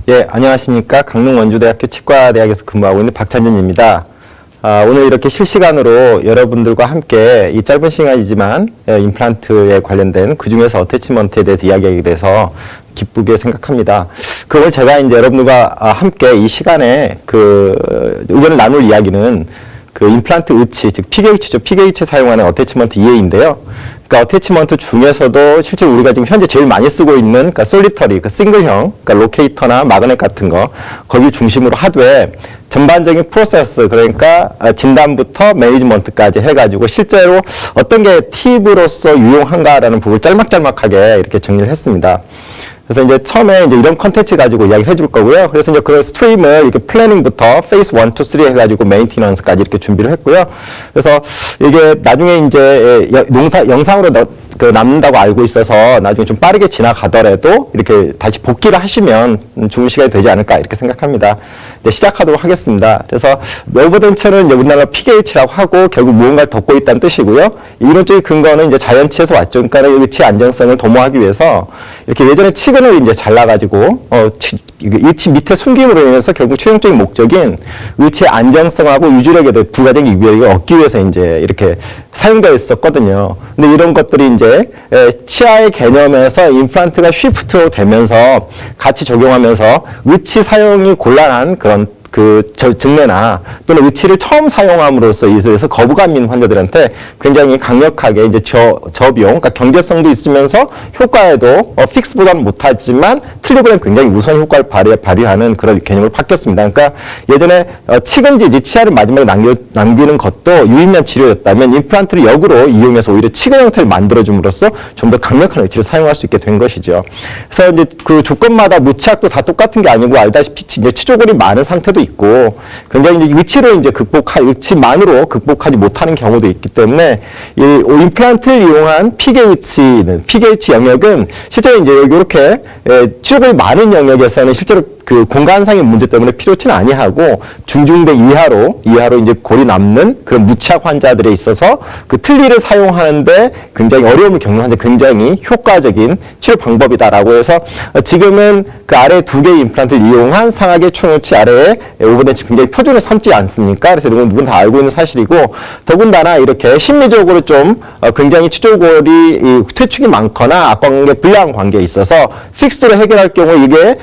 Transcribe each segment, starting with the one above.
예, 안녕하십니까. 강릉 원주대학교 치과대학에서 근무하고 있는 박찬진입니다. 오늘 이렇게 실시간으로 여러분들과 함께 이 짧은 시간이지만 임플란트에 관련된 그 중에서 어태치먼트에 대해서 이야기하게 돼서 기쁘게 생각합니다. 그걸 제가 이제 여러분들과 함께 이 시간에 의견을 나눌 이야기는 임플란트 의치, 즉 PGH죠. PGH 사용하는 어태치먼트 이해인데요. 그러니까 어태치먼트 중에서도 실제로 우리가 지금 현재 제일 많이 쓰고 있는 솔리터리, 싱글형, 로케이터나 마그넷 같은 거 거기 중심으로 하되 전반적인 프로세스, 그러니까 진단부터 매니지먼트까지 해가지고 실제로 어떤 게 팁으로서 유용한가라는 부분을 짤막짤막하게 이렇게 정리를 했습니다. 그래서 이제 처음에 이제 이런 컨텐츠 가지고 이야기를 해줄 거고요. 그래서 이제 그 스트림을 이렇게 플래닝부터 페이스 1, 2, 3 해가지고 메인티넌스까지 이렇게 준비를 했고요. 그래서 이게 나중에 이제 영상으로 남는다고 알고 있어서 나중에 좀 빠르게 지나가더라도 이렇게 다시 복귀를 하시면 좋은 시간이 되지 않을까 이렇게 생각합니다. 이제 시작하도록 하겠습니다. 그래서 웰버덴처는 이제 우리나라 PGH라고 하고 결국 무언가를 덮고 있다는 뜻이고요. 이론적인 근거는 이제 자연치에서 왔죠. 그러니까 의치 안정성을 도모하기 위해서 이렇게 예전에 치근을 이제 잘라가지고 의치 밑에 숨김으로 인해서 결국 최종적인 목적인 의치의 안정성하고 유지력에 대해 부가적인 유의력을 얻기 위해서 이제 이렇게 사용되어 있었거든요. 근데 이런 것들이 이제 치아의 개념에서 임플란트가 쉬프트 되면서 같이 적용하면서 의치 사용이 곤란한 그런 증례나 또는 의치를 처음 사용함으로써 인해서 거부감 있는 환자들한테 굉장히 강력하게 이제 저비용, 그러니까 경제성도 있으면서 효과에도 픽스보다는 못하지만 틀리보다는 굉장히 우수한 효과를 발휘하는 그런 개념으로 바뀌었습니다. 그러니까 예전에 치근지지, 치아를 마지막에 남기는 것도 유의미한 치료였다면 임플란트를 역으로 이용해서 오히려 치근 형태를 만들어줌으로써 좀 더 강력한 의치를 사용할 수 있게 된 것이죠. 그래서 이제 그 조건마다 무치약도 다 똑같은 게 아니고 알다시피 이제 치조골이 많은 상태도 있고 굉장히 이제 의치로 이제 의치만으로 극복하지 못하는 경우도 있기 때문에 이 임플란트를 이용한 PGH 영역은 실제로 이제 이렇게 치조골이 많은 영역에서는 실제로 그 공간상의 문제 때문에 필요치는 아니하고 중중대 이하로 이제 골이 남는 그런 무치약 환자들에 있어서 그 틀니를 사용하는데 굉장히 어려움을 겪는 환자 굉장히 효과적인 치료 방법이다라고 해서 지금은 그 아래 두 개의 임플란트를 이용한 상하계 충혈치 아래에 오버덴치 굉장히 표준을 삼지 않습니까? 그래서 이런 건 누군 다 알고 있는 사실이고 더군다나 이렇게 심리적으로 좀 굉장히 치조골이 퇴축이 많거나 악관계 불량 관계에 있어서 픽스드로 해결할 경우 이게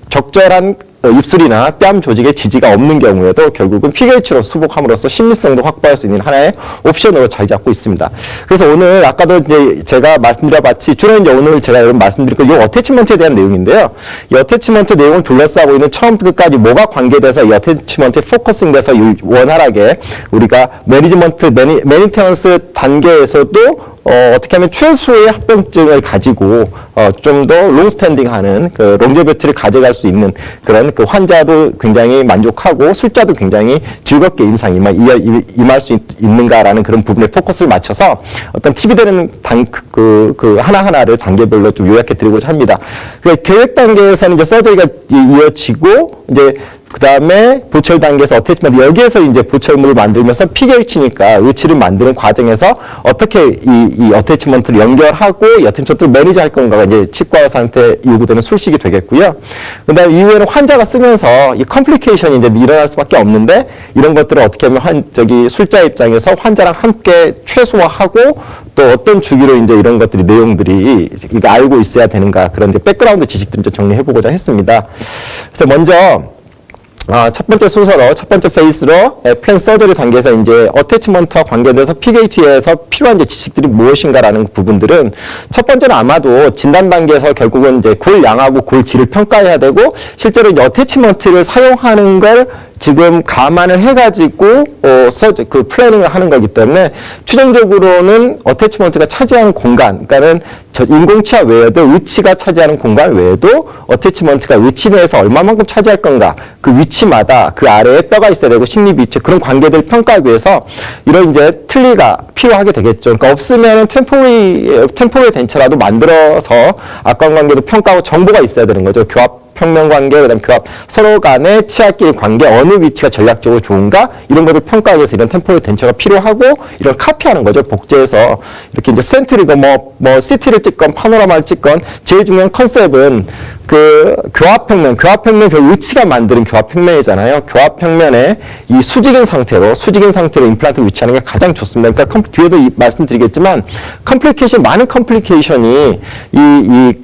적절한 입술이나 뺨 조직에 지지가 없는 경우에도 결국은 PGH로 수복함으로써 심리성도 확보할 수 있는 하나의 옵션으로 자리 잡고 있습니다. 그래서 오늘 아까도 이제 제가 말씀드려봤지 주로 이제 오늘 제가 여러분 말씀드릴 거 이 어태치먼트에 대한 내용인데요. 이 어태치먼트 내용을 둘러싸고 있는 처음부터 끝까지 뭐가 관계돼서 이 어태치먼트에 포커싱돼서 원활하게 우리가 매니테넌스 단계에서도 어떻게 하면 최소의 합병증을 가지고 좀 더 롱스탠딩하는 그 롱제비티를 가져갈 수 있는 그런 그 환자도 굉장히 만족하고 술자도 굉장히 즐겁게 임할 수 있는가라는 그런 부분에 포커스를 맞춰서 어떤 팁이 되는 하나하나를 단계별로 좀 요약해 드리고자 합니다. 그 계획 단계에서는 이제 서저리가 이어지고 이제 그 다음에 보철 단계에서 어태치먼트 여기에서 이제 보철물을 만들면서 PGH니까 의치를 만드는 과정에서 어떻게 이 어태치먼트를 연결하고 이 어태치먼트를 매니지할 건가가 이제 치과 의사한테 요구되는 술식이 되겠고요. 그 다음에 이후에는 환자가 쓰면서 이 컴플리케이션이 이제 일어날 수밖에 없는데 이런 것들을 어떻게 하면 술자 입장에서 환자랑 함께 최소화하고 또 어떤 주기로 이제 이런 것들이 내용들이 알고 있어야 되는가 그런 이제 백그라운드 지식들을 좀 정리해보고자 했습니다. 그래서 먼저 첫 번째 순서로, 첫 번째 페이스로 플랜 서저리 단계에서 이제 어태치먼트와 관계돼서 PGH에서 필요한 이제 지식들이 무엇인가라는 부분들은 첫 번째는 아마도 진단 단계에서 결국은 이제 골 양하고 골 질을 평가해야 되고 실제로 이제 어태치먼트를 사용하는 걸 지금 감안을 해가지고 그 플래닝을 하는 거기 때문에 최종적으로는 어태치먼트가 차지하는 공간, 그러니까는 인공치아 외에도 의치가 차지하는 공간 외에도 어태치먼트가 의치 내에서 얼마만큼 차지할 건가, 그 위치마다 그 아래에 뼈가 있어야 되고 식립 위치 그런 관계들을 평가하기 위해서 이런 이제 틀니가 필요하게 되겠죠. 그러니까 없으면 템포리 덴처라도 만들어서 악관관계도 평가하고 정보가 있어야 되는 거죠. 교합 평면 관계, 그다음 교합 서로 간의 치아끼리 관계 어느 위치가 전략적으로 좋은가 이런 것을 평가하기 위해서 이런 템포럴 덴처가 필요하고 이런 카피하는 거죠. 복제해서 이렇게 이제 센트리고 뭐 CT를 찍건 파노라마를 찍건 제일 중요한 컨셉은 교합평면 그 위치가 만드는 교합평면이잖아요. 교합평면에 이 수직인 상태로 임플란트를 위치하는 게 가장 좋습니다. 그러니까 뒤에도 말씀드리겠지만 많은 컴플리케이션이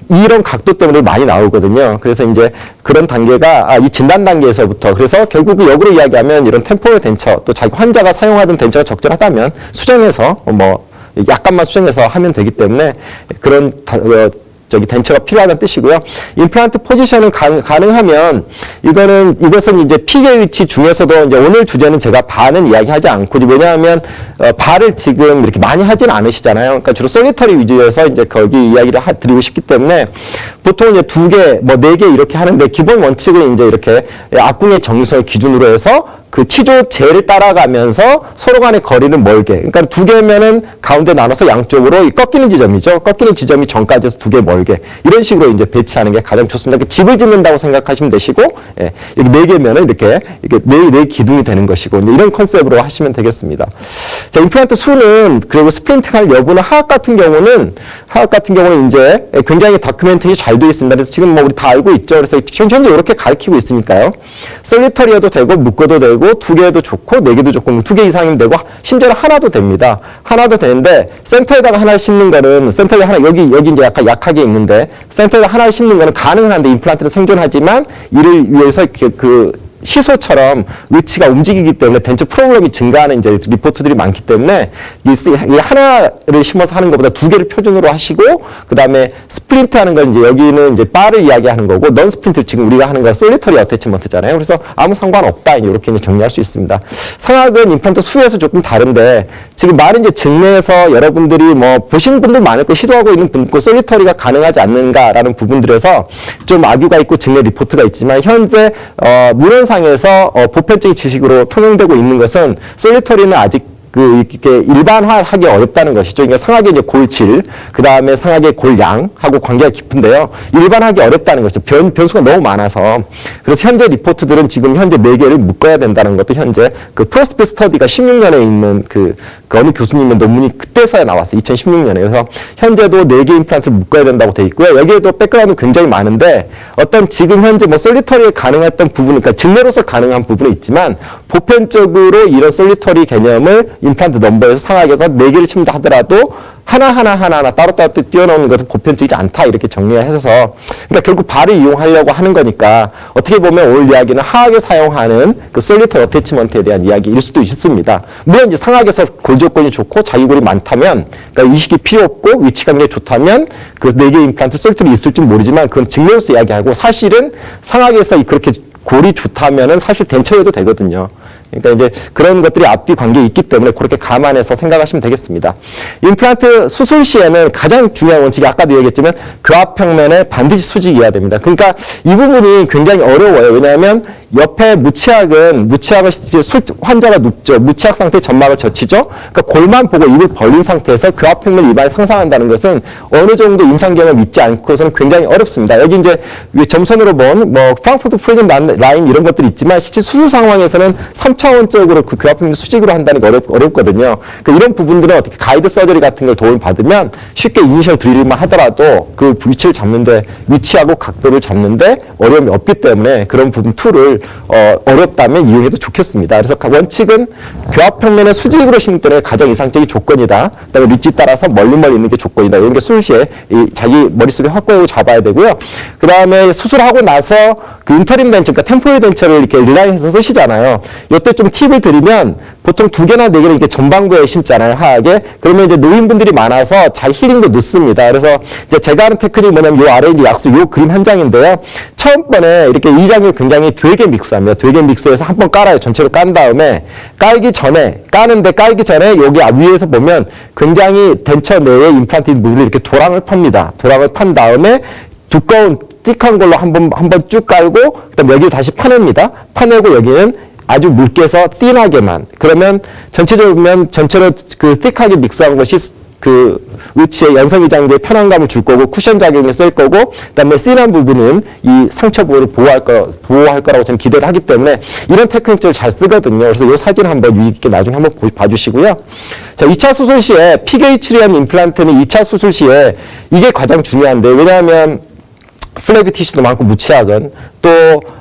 이런 각도 때문에 많이 나오거든요. 그래서 이제 그런 단계가 이 진단 단계에서부터 그래서 결국 역으로 이야기하면 이런 템포럴 덴처 또 자기 환자가 사용하던 덴처가 적절하다면 수정해서 약간만 수정해서 하면 되기 때문에 그런 덴처가 필요하다는 뜻이고요. 임플란트 포지션은 가능하면 이것은 이제 피계 위치 중에서도 이제 오늘 주제는 제가 바는 이야기하지 않고 왜냐하면 바를 지금 이렇게 많이 하지는 않으시잖아요. 그러니까 주로 솔리터리 위주에서 이제 거기 이야기를 드리고 싶기 때문에 보통 이제 2개, 4개 이렇게 하는데 기본 원칙은 이제 이렇게 악궁의 정성을 기준으로 해서 그 치조제를 따라가면서 서로 간의 거리는 멀게. 그러니까 2개면은 가운데 나눠서 양쪽으로 꺾이는 지점이죠. 꺾이는 지점이 전까지 해서 2개 멀게. 이런 식으로 이제 배치하는 게 가장 좋습니다. 집을 짓는다고 생각하시면 되시고, 예, 이렇게 4개면은 이렇게 네 기둥이 되는 것이고, 이제 이런 컨셉으로 하시면 되겠습니다. 자, 임플란트 수는, 그리고 스플린팅 할 여부는 하악 같은 경우는 이제 굉장히 다큐멘터리 잘 되어 있습니다. 그래서 지금 우리 다 알고 있죠. 그래서 현재 이렇게 가르치고 있으니까요. 솔리터리해도 되고, 묶어도 되고, 2개도 좋고 4개도 좋고 2개 이상이면 되고 심지어는 하나도 됩니다. 하나도 되는데 센터에다가 하나 심는 거는 센터에 하나 여기 이제 약간 약하게 있는데 센터에다 하나 심는 거는 가능한데 임플란트는 생존하지만 이를 위해서 시소처럼 위치가 움직이기 때문에 덴처 프로그램이 증가하는 이제 리포트들이 많기 때문에 이 하나를 심어서 하는 것보다 2개를 표준으로 하시고 그 다음에 스플린트 하는 건 이제 여기는 이제 바를 이야기하는 거고 넌 스플린트 지금 우리가 하는 건 솔리터리 어태치먼트잖아요. 그래서 아무 상관없다 이렇게 이제 정리할 수 있습니다. 상악은 임플란트 수에서 조금 다른데 지금 많은 이제 증례에서 여러분들이 보신 분들 많을 거 시도하고 있는 분 있고 솔리터리가 가능하지 않는가라는 부분들에서 좀 악유가 있고 증례 리포트가 있지만 현재 문헌상에서 보편적인 지식으로 통용되고 있는 것은 솔리터리는 아직 이렇게 일반화하기 어렵다는 것이죠. 그러니까 상악의 이제 골질, 그 다음에 상악의 골양하고 관계가 깊은데요. 일반화하기 어렵다는 것이죠. 변수가 너무 많아서. 그래서 현재 리포트들은 지금 현재 4개를 묶어야 된다는 것도 현재 프로스페 스터디가 16년에 있는 어느 교수님의 논문이 그때서야 나왔어요. 2016년에. 그래서 현재도 4개 임플란트를 묶어야 된다고 돼 있고요. 여기에도 백그라운드 굉장히 많은데 어떤 지금 현재 솔리터리에 가능했던 부분, 그러니까 증례로서 가능한 부분이 있지만 보편적으로 이런 솔리터리 개념을 임플란트 넘버에서 상악에서 4개를 친다 하더라도 하나하나 따로따로 띄워놓는 것은 보편적이지 않다 이렇게 정리해서 그러니까 결국 바를 이용하려고 하는 거니까 어떻게 보면 오늘 이야기는 하악에 사용하는 솔리터리 어태치먼트에 대한 이야기일 수도 있습니다. 물론 이제 상악에서 골 조건이 좋고 자유골이 많다면 그러니까 이식이 필요 없고 위치 관계가 좋다면 그 4개 임플란트 솔리터리 있을지 모르지만 그건 증례로서 이야기하고 사실은 상악에서 그렇게 골이 좋다면은 사실 덴처여도 되거든요. 그러니까 이제 그런 것들이 앞뒤 관계에 있기 때문에 그렇게 감안해서 생각하시면 되겠습니다. 임플란트 수술 시에는 가장 중요한 원칙이 아까도 얘기했지만 교합평면에 반드시 수직이어야 됩니다. 그러니까 이 부분이 굉장히 어려워요. 왜냐하면 옆에 무치악은 이제 환자가 눕죠. 무치악 상태 점막을 젖히죠. 그러니까 골만 보고 입을 벌린 상태에서 교합평면 입안을 상상한다는 것은 어느 정도 임상경험을 믿지 않고서는 굉장히 어렵습니다. 여기 이제 점선으로 본 프랑크푸르트 프리즘 라인 이런 것들이 있지만 실제 수술 상황에서는 3차원적으로 그 교합평면 수직으로 한다는 게 어렵거든요. 그러니까 이런 부분들은 어떻게 가이드 서저리 같은 걸 도움을 받으면 쉽게 이니셜 드릴만 하더라도 그 위치를 잡는데 위치하고 각도를 잡는데 어려움이 없기 때문에 그런 부분 툴을 어렵다면 이용해도 좋겠습니다. 그래서 원칙은 교합평면의 수직으로 심는 게 가장 이상적인 조건이다. 그다음에 리치 따라서 멀리 있는 게 조건이다. 이런 게 수술 시에 자기 머릿속에 확고하게 잡아야 되고요. 그 다음에 수술하고 나서 그 인터림 덴처, 그러니까 템포럴 덴처를 이렇게 릴라인해서 쓰시잖아요. 이때 좀 팁을 드리면 보통 2개나 4개를 이렇게 전방부에 심잖아요, 하악에. 그러면 이제 노인분들이 많아서 잘 힐링도 늦습니다. 그래서 이제 제가 하는 테크닉이 뭐냐면 요 아래 이제 약수 요 그림 한 장인데요. 처음 번에 이렇게 이 장을 굉장히 되게 믹스합니다. 되게 믹스해서 한번 깔아요. 전체로 깐 다음에 깔기 전에 여기 위에서 보면 굉장히 덴처 내에 임플란트 부분을 이렇게 도랑을 팝니다. 도랑을 판 다음에 두꺼운 띡한 걸로 한번 쭉 깔고 그다음 여기 다시 파냅니다. 파내고 여기는 아주 묽게서 띵하게만. 그러면 전체로 그 띡하게 믹스한 것이 그 위치에 연성이장제에 편안감을 줄 거고 쿠션 작용이 쓸 거고 그다음에 씬한 부분은 이 상처 부분을 보호할 거라고 저는 기대를 하기 때문에 이런 테크닉들을 잘 쓰거든요. 그래서 이 사진 한번 유의 깊게 나중에 한번 봐주시고요. 자, 2차 수술 시에 PGH를 한 임플란트는 2차 수술 시에 이게 가장 중요한데 왜냐하면 플래비 티슈도 많고 무치약은 또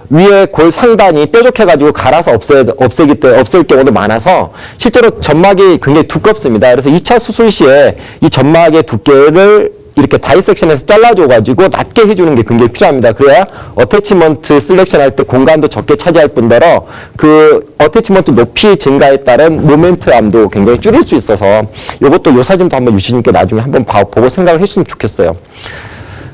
위에 골 상단이 뾰족해가지고 갈아서 없앨 경우도 많아서 실제로 점막이 굉장히 두껍습니다. 그래서 2차 수술 시에 이 점막의 두께를 이렇게 다이섹션해서 잘라줘가지고 낮게 해주는 게 굉장히 필요합니다. 그래야 어태치먼트 셀렉션 할 때 공간도 적게 차지할 뿐더러 그 어태치먼트 높이 증가에 따른 모멘트암도 굉장히 줄일 수 있어서 이것도 이 사진도 한번 유시님께 나중에 한번 보고 생각을 해주시면 좋겠어요.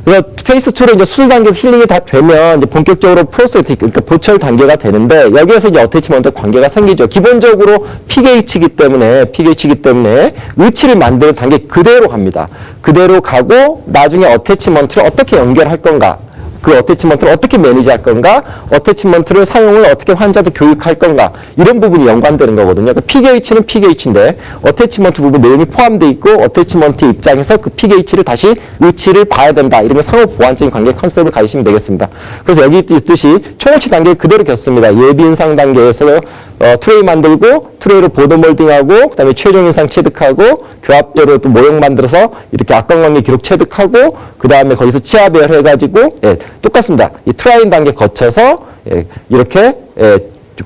그래서 페이스 2로 이제 수술 단계에서 힐링이 다 되면 이제 본격적으로 프로스테틱, 그러니까 보철 단계가 되는데 여기에서 이제 어태치먼트 관계가 생기죠. 기본적으로 PGH이기 때문에 의치를 만드는 단계 그대로 갑니다. 그대로 가고 나중에 어태치먼트를 어떻게 연결할 건가? 그 어태치먼트를 어떻게 매니지할 건가? 어태치먼트를 사용을 어떻게 환자들 교육할 건가? 이런 부분이 연관되는 거거든요. 그러니까 PGH는 PGH인데 어태치먼트 부분 내용이 포함되어 있고 어태치먼트 입장에서 그 PGH를 다시 의치를 봐야 된다. 이런 상호 보완적인 관계 컨셉을 가지시면 되겠습니다. 그래서 여기 있듯이 총호치 단계 그대로 겼습니다. 예비 인상 단계에서 트레이 만들고 트레이로 보드 몰딩하고 그다음에 최종 인상 체득하고 교합제로 또 모형 만들어서 이렇게 악광관계 기록 체득하고 그다음에 거기서 치아 배열해가지고 똑같습니다. 이 트라인 단계 거쳐서 이렇게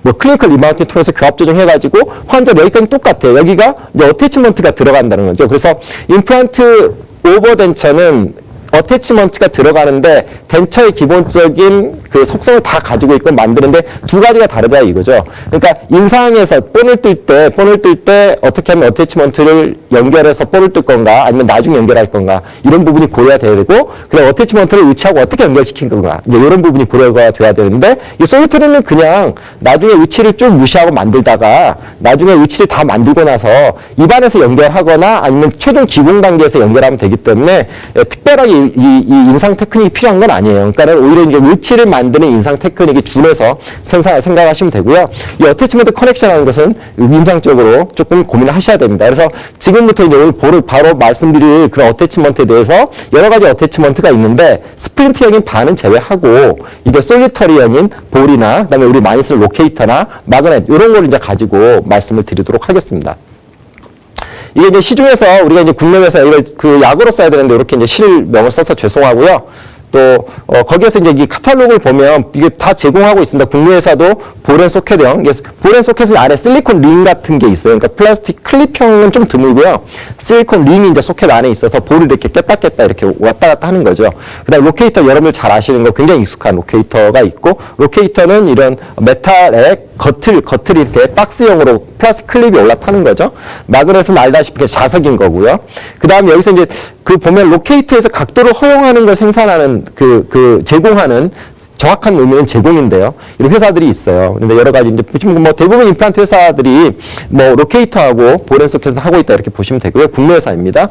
뭐 클리니컬 리마운팅 통해서 교합 조정해가지고 환자 여기까지 똑같아요. 여기가 이제 어태치먼트가 들어간다는 거죠. 그래서 임플란트 오버 덴처는 어태치먼트가 들어가는데 덴처의 기본적인 그 속성을 다 가지고 있고 만드는데 두 가지가 다르다 이거죠. 그러니까 인상에서 본을 뜰 때 어떻게 하면 어태치먼트를 연결해서 본을 뜰 건가 아니면 나중에 연결할 건가 이런 부분이 고려가 돼야 되고 그다음 어태치먼트를 의치하고 어떻게 연결시킨 건가 이제 이런 부분이 고려가 돼야 되는데 이 솔루트리는 그냥 나중에 의치를 쭉 무시하고 만들다가 나중에 의치를 다 만들고 나서 입안에서 연결하거나 아니면 최종 기공 단계에서 연결하면 되기 때문에 특별하게 이 인상 테크닉이 필요한 건 아니에요. 그러니까 오히려 이제 의치를 만드는 인상 테크닉이 준해서 생각하시면 되고요. 이 어태치먼트 커넥션이라는 것은 임상적으로 조금 고민을 하셔야 됩니다. 그래서 지금부터 이제 오늘 바로 말씀드릴 그런 어태치먼트에 대해서 여러 가지 어태치먼트가 있는데 스플린트형인 반은 제외하고 이게 솔리터리형인 볼이나 그다음에 우리 많이 쓰는 로케이터나 마그넷 이런 걸 이제 가지고 말씀을 드리도록 하겠습니다. 이게 이제 시중에서 우리가 이제 국내 회사 이걸 그 약으로 써야 되는데 이렇게 이제 실명을 써서 죄송하고요. 또 거기에서 이제 이 카탈로그를 보면 이게 다 제공하고 있습니다. 국내 회사도 볼앤 소켓형, 볼앤 소켓은 안에 실리콘 링 같은 게 있어요. 그러니까 플라스틱 클립형은 좀 드물고요. 실리콘 링이 이제 소켓 안에 있어서 볼을 이렇게 깼다 이렇게 왔다 갔다 하는 거죠. 그다음 로케이터 여러분들 잘 아시는 거 굉장히 익숙한 로케이터가 있고 로케이터는 이런 메탈의 겉을 이렇게 박스형으로 플라스틱 클립이 올라타는 거죠. 마그넷은 알다시피 자석인 거고요. 그 다음에 여기서 이제 그 보면 로케이터에서 각도를 허용하는 걸 생산하는 제공하는 정확한 의미는 제공인데요. 이런 회사들이 있어요. 근데 여러 가지 이제 지금 뭐 대부분 임플란트 회사들이 뭐 로케이터하고 볼앤 소켓을 하고 있다 이렇게 보시면 되고요. 국내 회사입니다.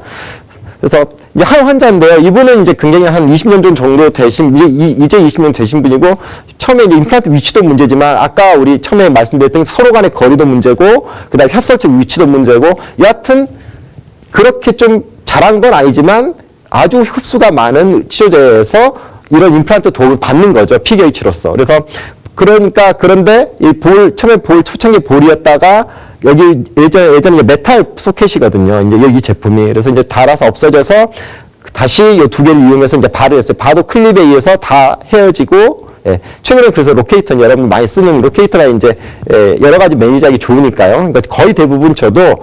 그래서 이제 한 환자인데요. 이분은 이제 굉장히 한 20년 정도 되신, 이제 20년 되신 분이고, 처음에 이제 임플란트 위치도 문제지만, 아까 우리 처음에 말씀드렸던 서로 간의 거리도 문제고, 그 다음에 협설적 위치도 문제고, 여하튼, 그렇게 좀 잘한 건 아니지만, 아주 흡수가 많은 치료제에서 이런 임플란트 도움을 받는 거죠. PGH로서. 그런데 이 처음에 초창기 볼이었다가, 여기 예전에 메탈 소켓이거든요. 이제 여기 제품이. 그래서 이제 닳아서 없어져서 다시 이 두 개를 이용해서 이제 발을 했어요. 바도 클립에 의해서 다 헤어지고, 최근에 그래서 로케이터는 여러분 많이 쓰는 로케이터가 이제 여러 가지 매니저하기 좋으니까요. 그러니까 거의 대부분 저도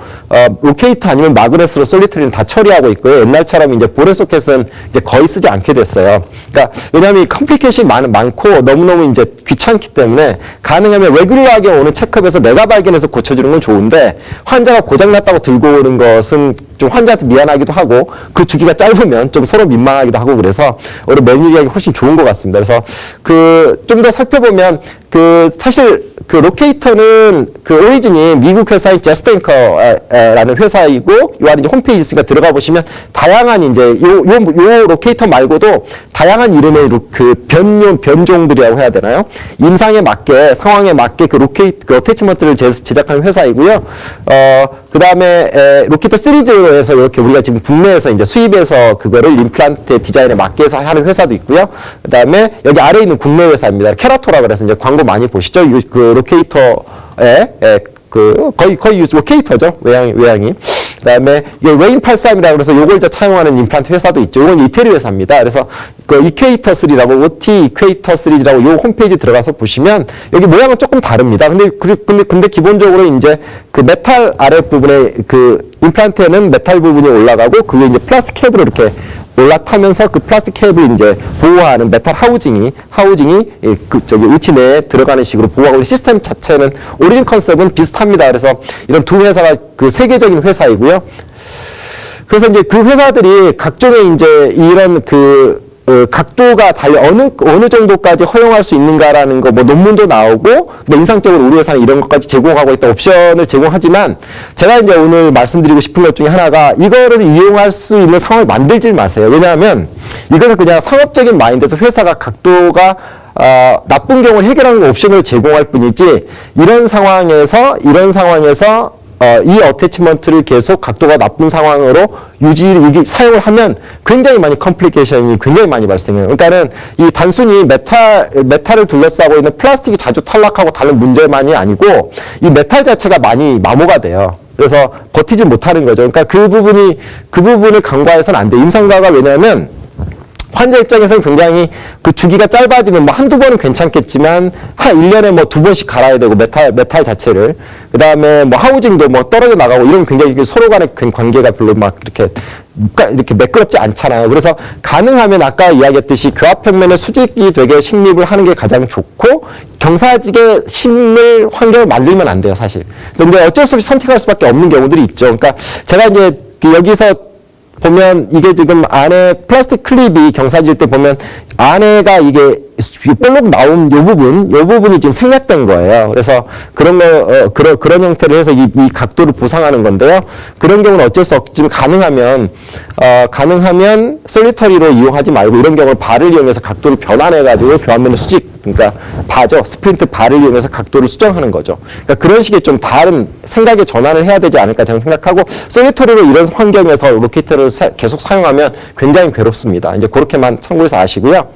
로케이터 아니면 마그넷으로 솔리터리는 다 처리하고 있고요. 옛날처럼 이제 볼앤 소켓은 이제 거의 쓰지 않게 됐어요. 그러니까 왜냐하면 이 컴플리케이션이 많고 너무너무 이제 귀찮기 때문에 가능하면 레귤러하게 오는 체크업에서 내가 발견해서 고쳐주는 건 좋은데 환자가 고장났다고 들고 오는 것은 좀 환자한테 미안하기도 하고 그 주기가 짧으면 좀 서로 민망하기도 하고 그래서 오히려 매니저하기 훨씬 좋은 것 같습니다. 그래서 좀 더 살펴보면 사실 로케이터는 오리진이 미국 회사인 제스테인커라는 회사이고 요 안에 이제 홈페이지 있으니까 들어가 보시면 다양한 이제 요 로케이터 말고도 다양한 이름의 변종들이라고 해야 되나요? 임상에 맞게 상황에 맞게 어태치먼트를 제작하는 회사이고요. 그 다음에 로케이터 시리즈로 해서 이렇게 우리가 지금 국내에서 이제 수입해서 그거를 임플란트 디자인에 맞게 해서 하는 회사도 있고요. 그 다음에 여기 아래에 있는 국내 회사입니다. 케라토라 그래서 이제 광고 많이 보시죠? 그 로케이터에 거의 로케이터죠. 외양이. 그 다음에, 이게 레인83이라고 그래서 요걸 이제 차용하는 임플란트 회사도 있죠. 이건 이태리 회사입니다. 그래서 그 이퀘이터 3라고, OT 이퀘이터 3라고 요 홈페이지 들어가서 보시면 여기 모양은 조금 다릅니다. 근데 기본적으로 이제 그 메탈 아랫부분에 그 임플란트에는 메탈 부분이 올라가고 그게 이제 플라스틱 캡으로 이렇게 올라타면서 그 플라스틱 캡을 이제 보호하는 메탈 하우징이 우치 내에 들어가는 식으로 보호하고 시스템 자체는 오리진 컨셉은 비슷합니다. 그래서 이런 두 회사가 그 세계적인 회사이고요. 그래서 이제 그 회사들이 각종의 이제 이런 각도가 달리 어느 정도까지 허용할 수 있는가라는 거, 뭐 논문도 나오고, 인상적으로 우리 회사는 이런 것까지 제공하고 있다 옵션을 제공하지만, 제가 이제 오늘 말씀드리고 싶은 것 중에 하나가 이거를 이용할 수 있는 상황을 만들지 마세요. 왜냐하면 이것은 그냥 상업적인 마인드에서 회사가 각도가 나쁜 경우를 해결하는 옵션을 제공할 뿐이지, 이런 상황에서 이 어태치먼트를 계속 각도가 나쁜 상황으로 사용을 하면 굉장히 많이 컴플리케이션이 굉장히 많이 발생해요. 그러니까는 이 단순히 메탈을 둘러싸고 있는 플라스틱이 자주 탈락하고 다른 문제만이 아니고 이 메탈 자체가 많이 마모가 돼요. 그래서 버티지 못하는 거죠. 그러니까 그 부분을 간과해서는 안 돼요. 임상가가 왜냐하면 환자 입장에서는 굉장히 그 주기가 짧아지면 뭐 한두 번은 괜찮겠지만 한 1년에 뭐 2번씩 갈아야 되고 메탈 자체를 그 다음에 뭐 하우징도 뭐 떨어져 나가고 이런 굉장히 서로 간의 관계가 별로 막 이렇게 매끄럽지 않잖아요. 그래서 가능하면 아까 이야기했듯이 교합평면에 수직이 되게 식립을 하는 게 가장 좋고 경사지게 심을 환경을 만들면 안 돼요, 사실. 근데 어쩔 수 없이 선택할 수밖에 없는 경우들이 있죠. 그러니까 제가 이제 여기서 보면 이게 지금 안에 플라스틱 클립이 경사질 때 보면 안에가 이게 볼록 나온 요 부분이 지금 생략된 거예요. 그래서 그런 형태로 해서 이 각도를 보상하는 건데요. 그런 경우는 어쩔 수 없지만 가능하면 솔리터리로 이용하지 말고 이런 경우는 발을 이용해서 각도를 변환해가지고 교환면의 수직, 그러니까 스프린트 발을 이용해서 각도를 수정하는 거죠. 그러니까 그런 식의 좀 다른 생각의 전환을 해야 되지 않을까 저는 생각하고 솔리터리로 이런 환경에서 로케이터를 계속 사용하면 굉장히 괴롭습니다. 이제 그렇게만 참고해서 아시고요.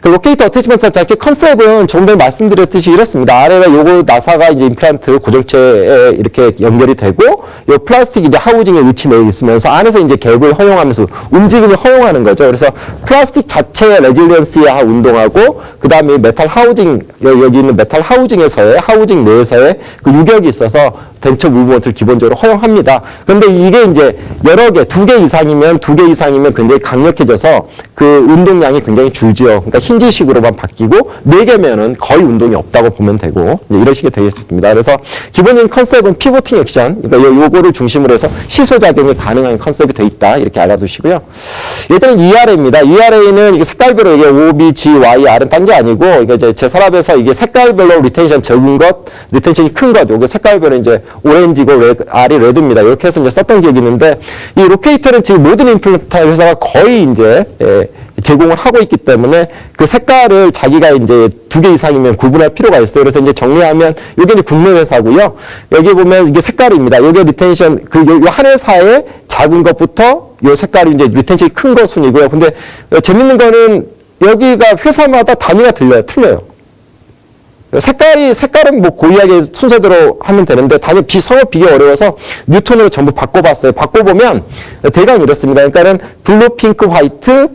그 로케이터 어태치먼트 자체 컨셉은 조금 전에 말씀드렸듯이 이렇습니다. 아래가 요거 나사가 이제 임플란트 고정체에 이렇게 연결이 되고 요 플라스틱 이제 하우징에 위치 내에 있으면서 안에서 이제 갭을 허용하면서 움직임을 허용하는 거죠. 그래서 플라스틱 자체의 레질리언스와 운동하고 그 다음에 메탈 하우징 여기 있는 메탈 하우징 내에서의 그 유격이 있어서 덴처 무브먼트를 기본적으로 허용합니다. 그런데 이게 이제 여러 개, 2개 이상이면 굉장히 강력해져서 그 운동량이 굉장히 줄지요. 그러니까 힌지식으로만 바뀌고 4개면은 거의 운동이 없다고 보면 되고 이제 이런 식이 되겠습니다. 그래서 기본적인 컨셉은 피보팅 액션, 그러니까 요거를 중심으로 해서 시소작용이 가능한 컨셉이 돼 있다. 이렇게 알아두시고요. 일단은 ERA입니다. ERA는 이게 색깔별로 이게 O, B, G, Y, R은 딴 게 아니고 이게 이제 제 서랍에서 이게 색깔별로 리텐션 적은 것, 리텐션이 큰 것, 요게 색깔별로 이제 오렌지고 R이 레드입니다. 이렇게 해서 이제 썼던 기억이 있는데 이 로케이터는 지금 모든 임플란트 회사가 거의 이제 제공을 하고 있기 때문에 그 색깔을 자기가 이제 2개 이상이면 구분할 필요가 있어요. 그래서 이제 정리하면 이게 이제 국내 회사고요. 여기 보면 이게 색깔입니다. 이게 리텐션 요 한 회사의 작은 것부터 요 색깔이 이제 리텐션이 큰 것 순이고요. 근데 재밌는 거는 여기가 회사마다 단위가 틀려요. 색깔은 뭐 고유하게 순서대로 하면 되는데 성업 비교 어려워서 뉴턴으로 전부 바꿔봤어요. 바꿔보면 대강 이렇습니다. 그러니까는 블루, 핑크, 화이트,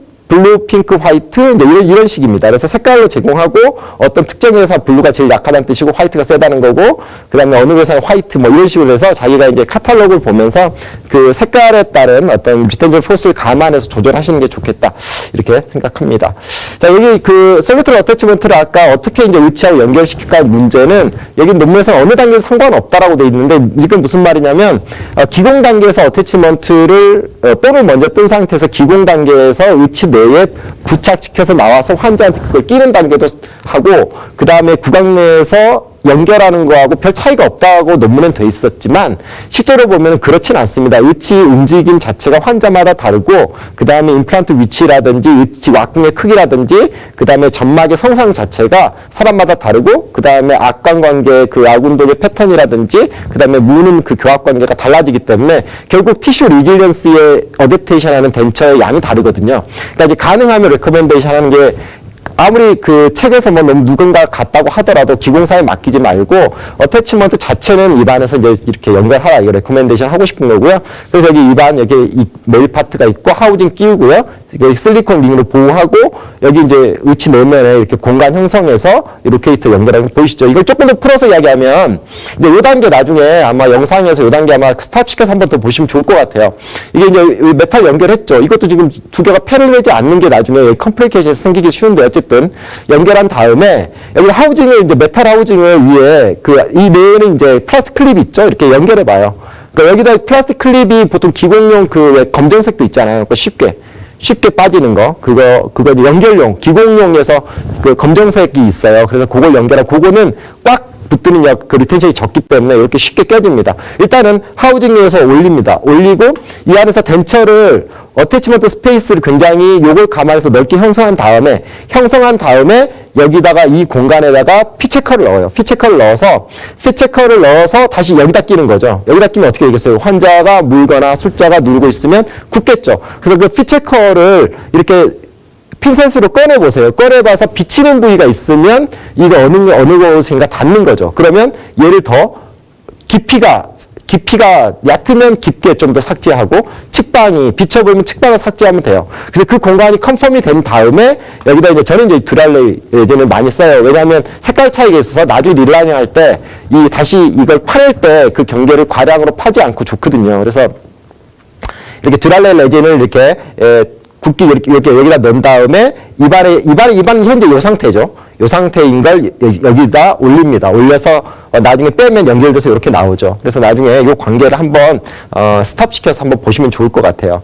이제 이런 식입니다. 그래서 색깔로 제공하고 어떤 특정 회사 블루가 제일 약하다는 뜻이고 화이트가 세다는 거고 그 다음에 어느 회사는 화이트 뭐 이런 식으로 해서 자기가 이제 카탈로그를 보면서 그 색깔에 따른 어떤 리텐션 포스를 감안해서 조절하시는 게 좋겠다. 이렇게 생각합니다. 자, 여기 그 솔리터리 어태치먼트를 아까 어떻게 이제 위치하고 연결시킬까 문제는 여기 논문에서 어느 단계에서 상관없다라고 돼 있는데 이건 무슨 말이냐면 기공 단계에서 어태치먼트를 볼을 먼저 뜬 상태에서 기공 단계에서 위치 내에 부착시켜서 나와서 환자한테 그걸 끼는 단계도 하고 그 다음에 구강 내에서 연결하는 거하고 별 차이가 없다고 논문엔 돼 있었지만 실제로 보면 그렇진 않습니다. 위치 움직임 자체가 환자마다 다르고 그 다음에 임플란트 위치라든지 위치 왁궁의 크기라든지 그 다음에 점막의 성상 자체가 사람마다 다르고 그 다음에 악관관계 그 악운동의 패턴이라든지 그 다음에 무는 그 교합관계가 달라지기 때문에 결국 티슈 리질리언스에 어댑테이션하는 덴처의 양이 다르거든요. 그러니까 이제 가능하면 레커멘데이션 하는 게 아무리 그 책에서 뭐 너무 누군가 같다고 하더라도 기공사에 맡기지 말고 어태치먼트 자체는 입안에서 이제 이렇게 연결하라 이거 레코멘데이션 하고 싶은 거고요. 그래서 여기 입안 여기 이 메일 파트가 있고 하우징 끼우고요. 여기 실리콘 링으로 보호하고 여기 이제 의치 내면에 이렇게 공간 형성해서 로케이터 연결하는 거 보이시죠? 이걸 조금 더 풀어서 이야기하면 이제 요 단계 나중에 아마 영상에서 요 단계 아마 스탑시켜서 한번 더 보시면 좋을 것 같아요. 이게 이제 메탈 연결했죠. 이것도 지금 두 개가 패러널되지 않는 게 나중에 컴플리케이션이 생기기 쉬운데 어쨌든 연결한 다음에 여기 하우징을 이제 메탈 하우징을 위에 그 이 내에는 이제 플라스틱 클립이 있죠. 이렇게 연결해 봐요. 그러니까 여기다 플라스틱 클립이 보통 기공용 그 검정색도 있잖아요. 그러니까 쉽게 빠지는 거, 그거 연결용, 기공용에서 그 검정색이 있어요. 그래서 그걸 연결하고, 그거는 꽉 붙드는 그 리텐션이 적기 때문에 이렇게 쉽게 껴집니다. 일단은 하우징에서 올립니다. 올리고, 이 안에서 덴처를, 어태치먼트 스페이스를 굉장히 요걸 감안해서 넓게 형성한 다음에, 여기다가 이 공간에다가 피체커를 넣어요. 피체커를 넣어서 다시 여기다 끼는 거죠. 여기다 끼면 어떻게 되겠어요? 환자가 물거나 술자가 누르고 있으면 굳겠죠. 그래서 그 피체커를 이렇게 핀셋으로 꺼내보세요. 꺼내봐서 비치는 부위가 있으면 이거 어느 곳인가 닿는 거죠. 그러면 얘를 더 깊이가 얕으면 깊게 좀 더 삭제하고 측방이 비춰보면 측방을 삭제하면 돼요. 그래서 그 공간이 컨펌이 된 다음에 여기다 이제 저는 이제 듀랄레이 레진을 많이 써요. 왜냐하면 색깔 차이가 있어서 나중에 릴라이닝 할 때 다시 이걸 파낼 때 그 경계를 과량으로 파지 않고 좋거든요. 그래서 이렇게 듀랄레이 레진을 이렇게 굵게 이렇게 여기다 넣은 다음에 입안은 현재 이 상태죠. 이 상태인 걸 여기다 올립니다. 올려서 나중에 빼면 연결돼서 이렇게 나오죠. 그래서 나중에 이 관계를 한번 스탑시켜서 한번 보시면 좋을 것 같아요.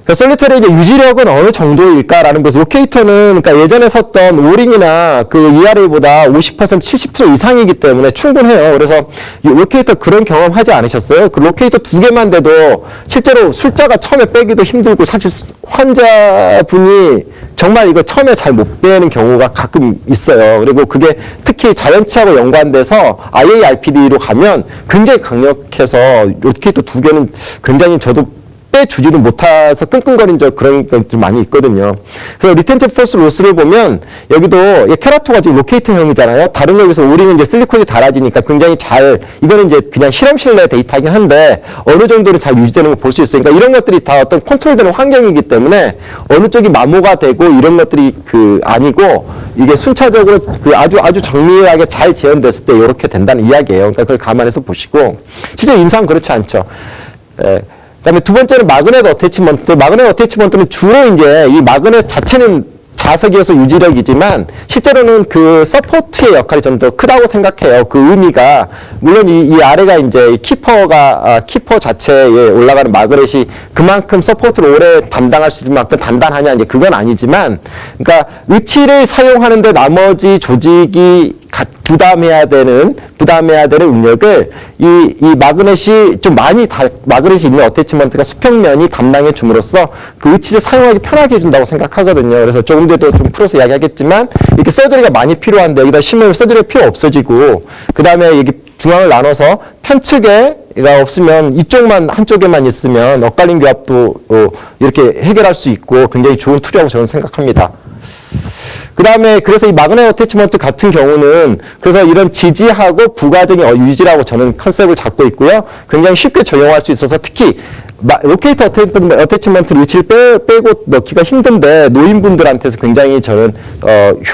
솔리터의 이제 유지력은 어느 정도일까라는 것을 로케이터는 그러니까 예전에 썼던 오링이나 그 ERA보다 50% 70% 이상이기 때문에 충분해요. 그래서 이 로케이터 그런 경험 하지 않으셨어요? 그 로케이터 두 개만 돼도 실제로 술자가 처음에 빼기도 힘들고 사실 환자분이 정말 이거 처음에 잘 못 빼는 경우가 가끔 있어요. 그리고 그게 특히 자연치하고 연관돼서 IARPD로 가면 굉장히 강력해서 로케이터 두 개는 굉장히 저도 빼주지는 못해서 끙끙거린 그런 것들 많이 있거든요. 그래서 리텐티브 포스 로스를 보면 여기도 케라토가 지금 로케이터형이잖아요. 다른 거에서 우리는 이제 실리콘이 달아지니까 굉장히 이거는 이제 그냥 실험실 내 데이터이긴 한데 어느 정도는 잘 유지되는 걸 볼 수 있으니까 이런 것들이 다 어떤 컨트롤되는 환경이기 때문에 어느 쪽이 마모가 되고 이런 것들이 아니고 이게 순차적으로 아주 정밀하게 잘 재현됐을 때 이렇게 된다는 이야기예요. 그러니까 그걸 감안해서 보시고 실제 임상 그렇지 않죠. 그다음에 두 번째는 마그넷 어태치먼트. 마그넷 어태치먼트는 주로 이제 이 마그넷 자체는 자석이어서 유지력이지만 실제로는 그 서포트의 역할이 좀 더 크다고 생각해요. 그 의미가 물론 이 아래가 이제 키퍼 자체에 올라가는 마그넷이 그만큼 서포트를 오래 담당할 수 있을 만큼 단단하냐 이제 그건 아니지만 그러니까 의치를 사용하는데 나머지 조직이 부담해야 되는 응력을 이 마그넷이 좀 많이 마그넷이 있는 어태치먼트가 수평면이 담당해 줌으로써 그 의치를 사용하기 편하게 해준다고 생각하거든요. 그래서 조금 뒤에도 좀 풀어서 이야기하겠지만 이렇게 서저리가 많이 필요한데 여기다 심으면 서저리가 필요 없어지고 그 다음에 여기 중앙을 나눠서 편측에가 없으면 이쪽만 한쪽에만 있으면 엇갈린 교합도 이렇게 해결할 수 있고 굉장히 좋은 툴이라고 저는 생각합니다. 그 다음에 그래서 이 마그넷 어태치먼트 같은 경우는 그래서 이런 지지하고 부가적인 유지라고 저는 컨셉을 잡고 있고요. 굉장히 쉽게 적용할 수 있어서 특히 로케이터 어태치먼트를 위치를 빼고 넣기가 힘든데 노인분들한테서 굉장히 저는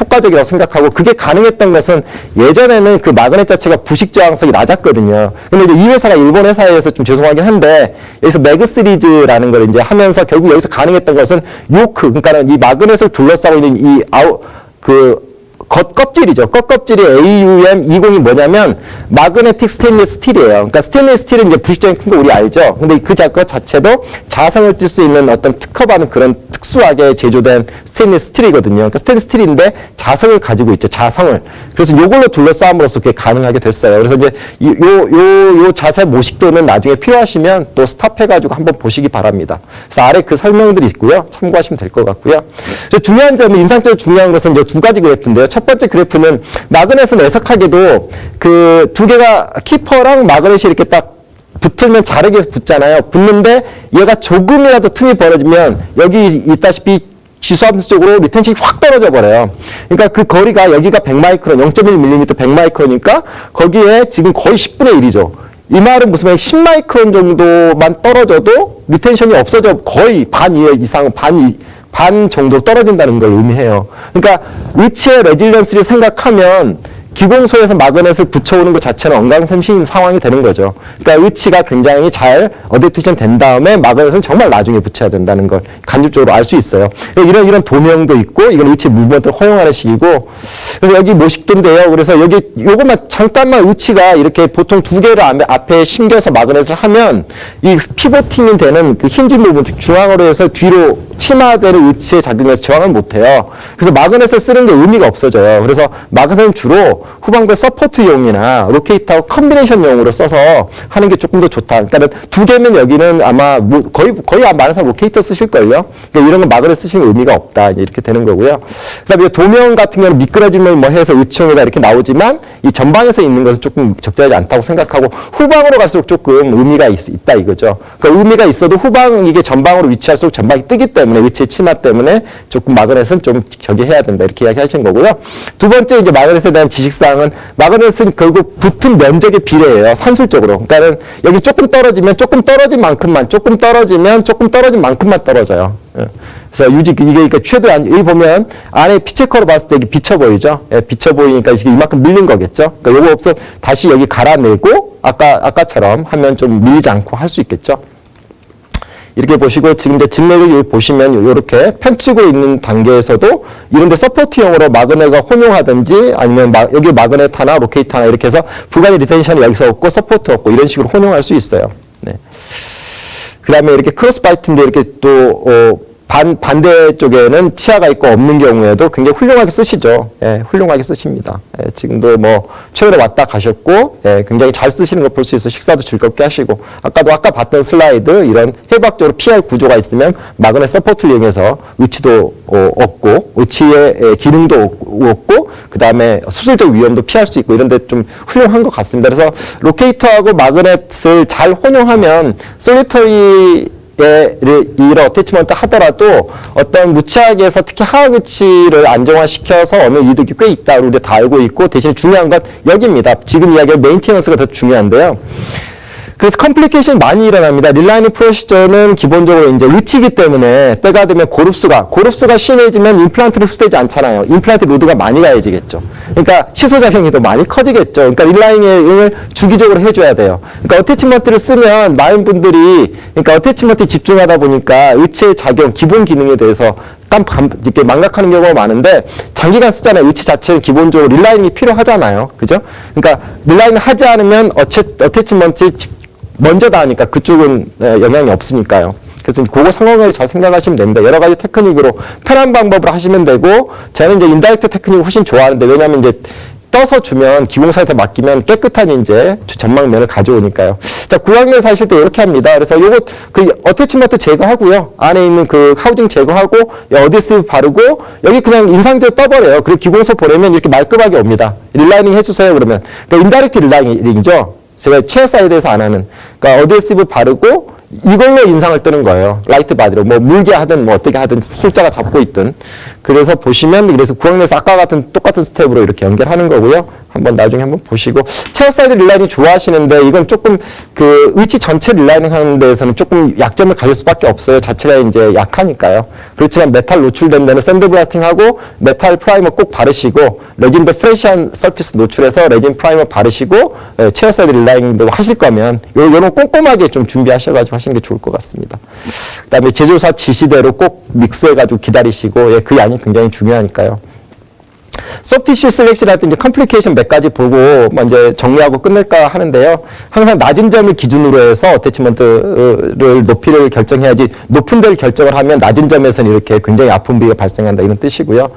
효과적이라고 생각하고 그게 가능했던 것은 예전에는 그 마그넷 자체가 부식 저항성이 낮았거든요. 근데 이제 이 회사가 일본 회사에서 좀 죄송하긴 한데 여기서 매그 시리즈라는 걸 이제 하면서 결국 여기서 가능했던 것은 요크 그러니까는 이 마그넷을 둘러싸고 있는 겉껍질이죠. 겉껍질이 AUM20이 뭐냐면 마그네틱 스테인리스 스틸이에요. 그러니까 스테인리스 스틸은 이제 부식적인 큰 거 우리 알죠. 근데 그 자체도 자성을 띌 수 있는 어떤 특허받은 그런 특수하게 제조된 스테인리스 스틸이거든요. 그러니까 스테인리스 스틸인데 자성을 가지고 있죠. 자성을. 그래서 요걸로 둘러싸움으로써 그게 가능하게 됐어요. 그래서 이제 요 자세 모식도는 나중에 필요하시면 또 스탑해가지고 한번 보시기 바랍니다. 그래서 아래 그 설명들이 있고요. 참고하시면 될 것 같고요. 중요한 점은 임상적으로 중요한 것은 이제 두 가지 그래프인데요. 첫 번째 그래프는 마그넷은 애석하게도 그 두 개가 키퍼랑 마그넷이 이렇게 딱 붙으면 자르게 붙잖아요. 붙는데 얘가 조금이라도 틈이 벌어지면 여기 있다시피 지수함수적으로 리텐션이 확 떨어져 버려요. 그러니까 그 거리가 여기가 100마이크론, 0.1mm 100마이크론이니까 거기에 지금 거의 10분의 1이죠. 이 말은 무슨 말이에요? 10마이크론 정도만 떨어져도 리텐션이 없어져 거의 반 이상, 반 정도 떨어진다는 걸 의미해요. 그러니까 의치의 레질리언스를 생각하면 기공소에서 마그넷을 붙여오는 것 자체는 엉강생심 상황이 되는 거죠. 그러니까 의치가 굉장히 잘 어댑테이션 된 다음에 마그넷은 정말 나중에 붙여야 된다는 걸 간접적으로 알 수 있어요. 이런 도명도 있고 이건 의치 무브먼트를 허용하는 식이고 그래서 여기 모식도인데요. 그래서 여기 요것만 잠깐만 의치가 이렇게 보통 두 개를 앞에 심겨서 마그넷을 하면 이 피보팅이 되는 그 힌지 무브먼트 중앙으로 해서 뒤로 치마되는 의치에 작용해서 저항을 못해요. 그래서 마그넷을 쓰는 게 의미가 없어져요. 그래서 마그넷은 주로 후방부의 서포트용이나 로케이터하고 컨비네이션용으로 써서 하는 게 조금 더 좋다. 그러니까 두 개면 여기는 아마 거의 많은 사람 로케이터 쓰실걸요. 그러니까 이런 건 마그넷 쓰시는 의미가 없다. 이렇게 되는 거고요. 그다음에 도명 같은 경우는 미끄러지면 뭐 해서 의치용이다 이렇게 나오지만 이 전방에서 있는 것은 조금 적절하지 않다고 생각하고 후방으로 갈수록 조금 의미가 있다 이거죠. 그러니까 의미가 있어도 후방 이게 전방으로 위치할수록 전방이 뜨기 때문에 의치의 치마 때문에 조금 마그넷은 좀 저기 해야 된다 이렇게 이야기하신 거고요. 두 번째 이제 마그넷에 대한 지식사항은 마그넷은 결국 붙은 면적에 비례해요. 산술적으로. 그러니까는 여기 조금 떨어지면 조금 떨어진 만큼만 조금 떨어지면 조금 떨어진 만큼만 떨어져요. 그래서 이게 그러니까 최대한 여기 보면 안에 피체커로 봤을 때 이게 비쳐 보이죠. 예, 비쳐 보이니까 이게 이만큼 밀린 거겠죠. 그러니까 요거 없어 다시 여기 갈아내고 아까처럼 하면 좀 밀리지 않고 할 수 있겠죠. 이렇게 보시고 지금 이제 진맥을 보시면 이렇게 펼치고 있는 단계에서도 이런데 서포트용으로 마그넷을 혼용하든지 아니면 여기 마그넷 하나 로케이터 하나 이렇게 해서 부가의 리텐션이 여기서 없고 서포트 없고 이런 식으로 혼용할 수 있어요. 네. 그 다음에 이렇게 크로스바이트인데 이렇게 또 반대 쪽에는 치아가 있고 없는 경우에도 굉장히 훌륭하게 쓰시죠. 예, 훌륭하게 쓰십니다. 예, 지금도 뭐 최근에 왔다 가셨고 예, 굉장히 잘 쓰시는 거 볼 수 있어 식사도 즐겁게 하시고 아까 봤던 슬라이드 이런 해박적으로 PR 구조가 있으면 마그넷 서포트를 이용해서 의치도 없고 의치의 기능도 없고 그 다음에 수술적 위험도 피할 수 있고 이런 데 좀 훌륭한 것 같습니다. 그래서 로케이터하고 마그넷을 잘 혼용하면 솔리터리 이런 어태치먼트 하더라도 어떤 무치학에서 특히 하악 의치를 안정화시켜서 어느 이득이 꽤 있다 우리가 다 알고 있고 대신 중요한 건 여기입니다. 지금 이야기할 메인테너스가 더 중요한데요. 그래서 컴플리케이션이 많이 일어납니다. 릴라이닝 프로시저는 기본적으로 이제 의치기 때문에 때가 되면 고릅수가 심해지면 임플란트를 흡수되지 않잖아요. 임플란트 로드가 많이 가해지겠죠. 그러니까 시소작용이 더 많이 커지겠죠. 그러니까 릴라이닝을 주기적으로 해줘야 돼요. 그러니까 어태치먼트를 쓰면 많은 분들이 그러니까 어태치먼트에 집중하다 보니까 의치의 작용, 기본 기능에 대해서 이렇게 망각하는 경우가 많은데 장기간 쓰잖아요. 의치 자체는 기본적으로 릴라이닝이 필요하잖아요. 그죠? 그러니까 릴라이닝 하지 않으면 어태치먼트 먼저 닿으니까 그쪽은 영향이 없으니까요. 그래서 그거 상황을 잘 생각하시면 됩니다. 여러 가지 테크닉으로 편한 방법으로 하시면 되고 저는 이제 인다이렉트 테크닉을 훨씬 좋아하는데 왜냐하면 이제 떠서 주면 기공사한테 맡기면 깨끗한 이제 전망면을 가져오니까요. 자, 구강내에서 하실 때 이렇게 합니다. 그래서 요거 그 어태치먼트 제거하고요. 안에 있는 그 하우징 제거하고 어디스티브 바르고 여기 그냥 인상대로 떠버려요. 그리고 기공소 보내면 이렇게 말끔하게 옵니다. 릴라이닝 해주세요 그러면. 그러니까 인다이렉트 릴라이닝이죠. 제가 체어 사이드에서 안 하는. 그러니까 어디스티브 바르고 이걸로 인상을 뜨는 거예요. 라이트 바디로. 뭐 물게 하든 뭐 어떻게 하든 술자가 잡고 있든. 그래서 보시면 그래서 구강내에서 아까 같은 똑같은 스텝으로 이렇게 연결하는 거고요. 한번 나중에 한번 보시고 체어 사이드 릴라이닝 좋아하시는데 이건 조금 그 의치 전체 릴라이닝 하는 데에서는 조금 약점을 가질 수밖에 없어요. 자체가 이제 약하니까요. 그렇지만 메탈 노출된 데는 샌드블라스팅하고 메탈 프라이머 꼭 바르시고 레진도 프레시한 서피스 노출해서 레진 프라이머 바르시고 체어 사이드 릴라이닝도 하실 거면 요런 꼼꼼하게 좀 준비하셔가지고 하시는 게 좋을 것 같습니다. 그다음에 제조사 지시대로 꼭 믹스해가지고 기다리시고 그 양이 굉장히 중요하니까요. 소프티슈 셀렉션 할 때 이제 컴플리케이션 몇 가지 보고 이제 정리하고 끝낼까 하는데요. 항상 낮은 점을 기준으로 해서 어태치먼트를 높이를 결정해야지 높은 데를 결정을 하면 낮은 점에서는 이렇게 굉장히 아픈 부위가 발생한다 이런 뜻이고요.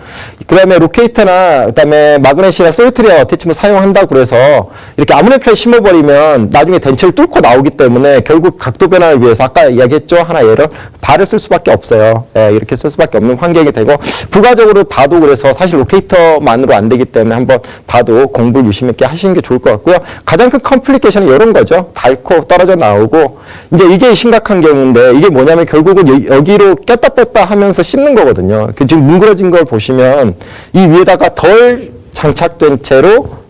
그 다음에 로케이터나 그 다음에 마그넷이나 솔트리아 어태치먼트 사용한다고 그래서 이렇게 아무나 클레이 심어버리면 나중에 덴처를 뚫고 나오기 때문에 결국 각도 변화를 위해서 아까 이야기했죠. 하나 예를 발을 쓸 수밖에 없어요. 예, 이렇게 쓸 수밖에 없는 환경이 되고 부가적으로 봐도 그래서 사실 로케이터 그거만으로 안 되기 때문에 한번 봐도 공부를 유심 있게 하시는 게 좋을 것 같고요. 가장 큰 컴플리케이션은 이런 거죠. 닳고 떨어져 나오고 이제 이게 심각한 경우인데 이게 뭐냐면 결국은 여기로 꼈다 뺐다 하면서 씹는 거거든요. 지금 뭉그러진 걸 보시면 이 위에다가 덜 장착된 채로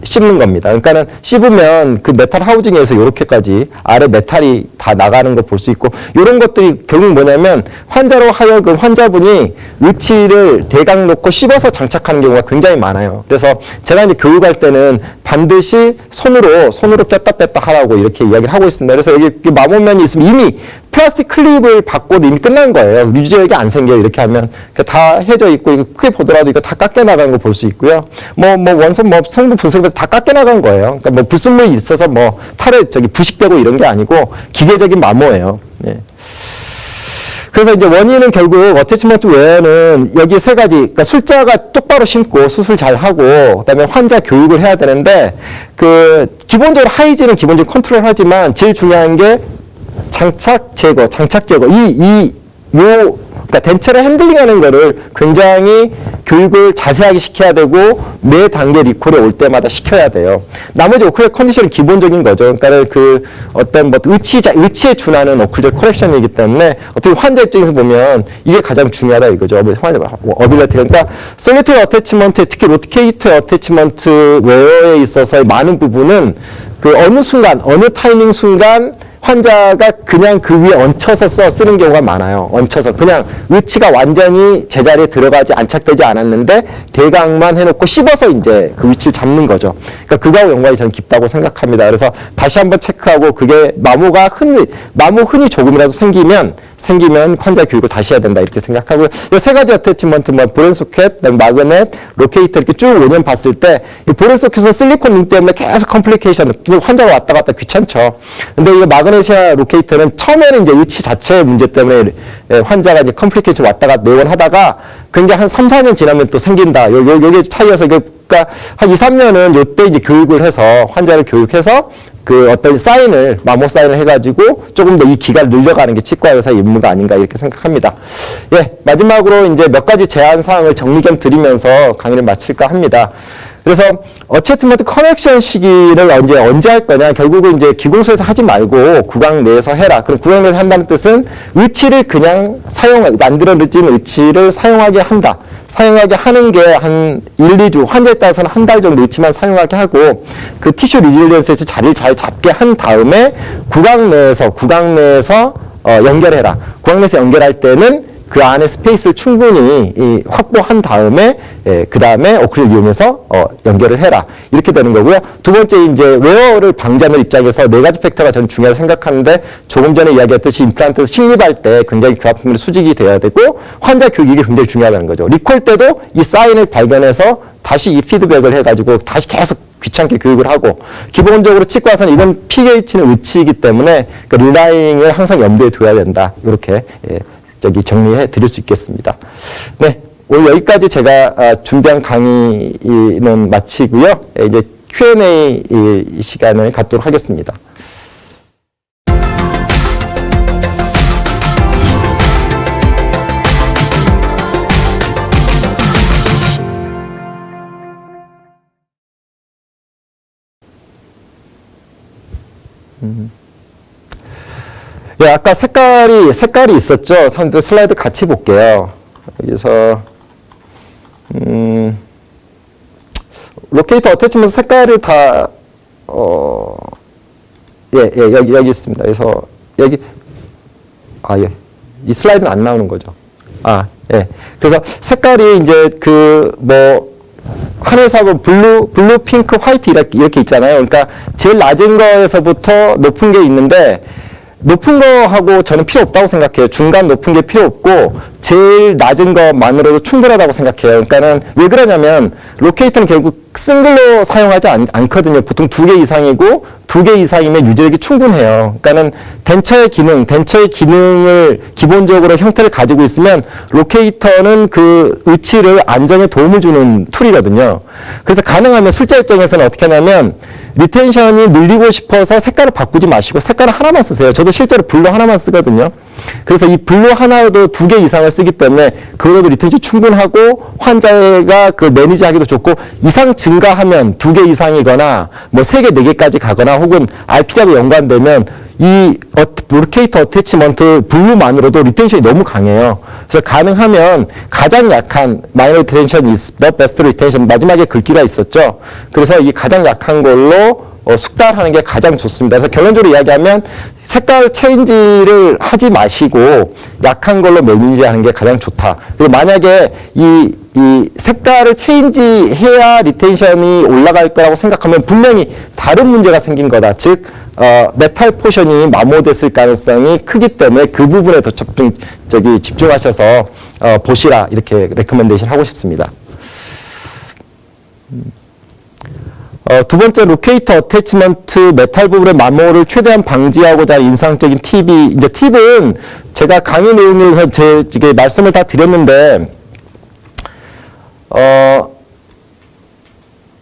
씹는 겁니다. 그러니까는 씹으면 그 메탈 하우징에서 이렇게까지 아래 메탈이 다 나가는 거 볼 수 있고 이런 것들이 결국 뭐냐면 환자로 하여금 환자분이 의치를 대강 놓고 씹어서 장착하는 경우가 굉장히 많아요. 그래서 제가 이제 교육할 때는 반드시 손으로 꼈다 뺐다 하라고 이렇게 이야기를 하고 있습니다. 그래서 여기 마모면이 있으면 이미 플라스틱 클립을 받고도 이미 끝난 거예요. 유지력이 안 생겨요. 이렇게 하면 다 해져 있고 이거 크게 보더라도 이거 다 깎여 나간 거 볼 수 있고요. 원선 성분 분석에서 다 깎여 나간 거예요. 그러니까 불순물이 있어서 탈에 부식되고 이런 게 아니고 기계적인 마모예요. 예. 그래서 이제 원인은 결국 어태치먼트 웨어는 여기 세 가지, 그러니까 술자가 똑바로 심고 수술 잘 하고 그다음에 환자 교육을 해야 되는데 기본적으로 하이진은 기본적으로 컨트롤 하지만 제일 중요한 게 장착 제거. 그러니까 덴처를 핸들링하는 거를 굉장히 교육을 자세하게 시켜야 되고 매 단계 리콜에 올 때마다 시켜야 돼요. 나머지 오클 컨디션은 기본적인 거죠. 그러니까 어떤 의치에 준하는 오클 커렉션이기 때문에 어떻게 환자 입장에서 보면 이게 가장 중요하다 이거죠. 어빌리티. 그러니까 셀렉티브 어태치먼트, 특히 로케이터 어태치먼트 웨어에 있어서의 많은 부분은 어느 순간, 어느 타이밍 순간 환자가 그냥 그 위에 얹혀서 쓰는 경우가 많아요. 얹혀서. 그냥 의치가 완전히 제자리에 들어가지 안착되지 않았는데 대강만 해놓고 씹어서 이제 그 위치를 잡는 거죠. 그러니까 그거하고 연관이 저는 깊다고 생각합니다. 그래서 다시 한번 체크하고 그게 마모 흔히 조금이라도 생기면 환자 교육을 다시 해야 된다 이렇게 생각하고요. 이 세 가지 어태치먼트, 브레인 소켓, 마그넷, 로케이터 이렇게 쭉 5년 봤을 때 이 브레인 소켓은 실리콘 링 때문에 계속 컴플리케이션, 환자가 왔다 갔다 귀찮죠. 근데 이 마그넷이나 로케이터는 처음에는 이제 의치 자체의 문제 때문에 환자가 이제 컴플리케이션 왔다 갔다 매번 하다가 굉장히 한 3, 4년 지나면 또 생긴다. 요게 차이여서 그러니까 한 2, 3년은 요때 이제 교육을 해서 환자를 교육해서 어떤 마모 사인을 해가지고 조금 더 이 기간을 늘려가는 게 치과 의사의 임무가 아닌가 이렇게 생각합니다. 예, 마지막으로 이제 몇 가지 제안 사항을 정리 겸 드리면서 강의를 마칠까 합니다. 그래서 어체트먼트 커넥션 시기를 언제 할 거냐. 결국은 이제 기공소에서 하지 말고 구강 내에서 해라. 그럼 구강 내에서 한다는 뜻은 의치를 그냥 만들어진 의치를 사용하게 한다. 사용하게 하는 게 한 1, 2주, 환자에 따라서는 한 달 정도 의치만 사용하게 하고 그 티슈 리질리언스에서 자리를 잘 잡게 한 다음에 구강 내에서 연결해라. 구강 내에서 연결할 때는 그 안에 스페이스를 충분히 확보한 다음에 그 다음에 오클을 이용해서 연결을 해라. 이렇게 되는 거고요. 두 번째 이제 웨어를 방지하는 입장에서 네 가지 팩터가 저는 중요하다고 생각하는데 조금 전에 이야기했듯이 임플란트에서 식립할 때 굉장히 교합품이 수직이 돼야 되고 환자 교육이 굉장히 중요하다는 거죠. 리콜 때도 이 사인을 발견해서 다시 이 피드백을 해가지고 다시 계속 귀찮게 교육을 하고 기본적으로 치과에서는 이건 pH는 의치이기 때문에 그 리라잉을 항상 염두에 둬야 된다. 이렇게 정리해 드릴 수 있겠습니다. 네, 오늘 여기까지 제가 준비한 강의는 마치고요. 이제 Q&A 시간을 갖도록 하겠습니다. 예, 아까 색깔이 있었죠. 슬라이드 같이 볼게요. 여기서 로케이터 어태치먼트 색깔을 다 여기 있습니다. 그래서 여기 이 슬라이드는 안 나오는 거죠. 그래서 색깔이 이제 하늘사고 블루, 핑크, 화이트 이렇게 있잖아요. 그러니까 제일 낮은 거에서부터 높은 게 있는데 높은 거하고 저는 필요 없다고 생각해요. 중간 높은 게 필요 없고 제일 낮은 것만으로도 충분하다고 생각해요. 그러니까는 왜 그러냐면 로케이터는 결국 싱글로 사용하지 않거든요. 보통 2개 이상이고 2개 이상이면 유지력이 충분해요. 그러니까는 덴처의 기능을 기본적으로 형태를 가지고 있으면 로케이터는 그 의치를 안정에 도움을 주는 툴이거든요. 그래서 가능하면 술자 입장에서는 어떻게 하냐면 리텐션이 늘리고 싶어서 색깔을 바꾸지 마시고 색깔을 하나만 쓰세요. 저도 실제로 블루 하나만 쓰거든요. 그래서 이 블루 하나로도 2개 이상을 쓰기 때문에 그거로도 리텐션이 충분하고 환자가 그 매니지하기도 좋고 이상 증가하면 2개 이상이거나 뭐 3개, 4개까지 가거나 혹은 RP하고 연관되면 이 로케이터 어태치먼트 블루만으로도 리텐션이 너무 강해요. 그래서 가능하면 가장 약한 마이너 리텐션 is the best retention 마지막에 글귀가 있었죠. 그래서 이 가장 약한 걸로 숙달하는 게 가장 좋습니다. 그래서 결론적으로 이야기하면 색깔 체인지를 하지 마시고 약한 걸로 매니지하는 게 가장 좋다. 그리고 만약에 이 색깔을 체인지해야 리텐션이 올라갈 거라고 생각하면 분명히 다른 문제가 생긴 거다. 즉 메탈 포션이 마모됐을 가능성이 크기 때문에 그 부분에 더 집중하셔서 보시라 이렇게 레커멘데이션 하고 싶습니다. 두 번째 로케이터 어태치먼트 메탈 부분의 마모를 최대한 방지하고자 하는 임상적인 팁이 이제 팁은 제가 강의 내용에서 이게 말씀을 다 드렸는데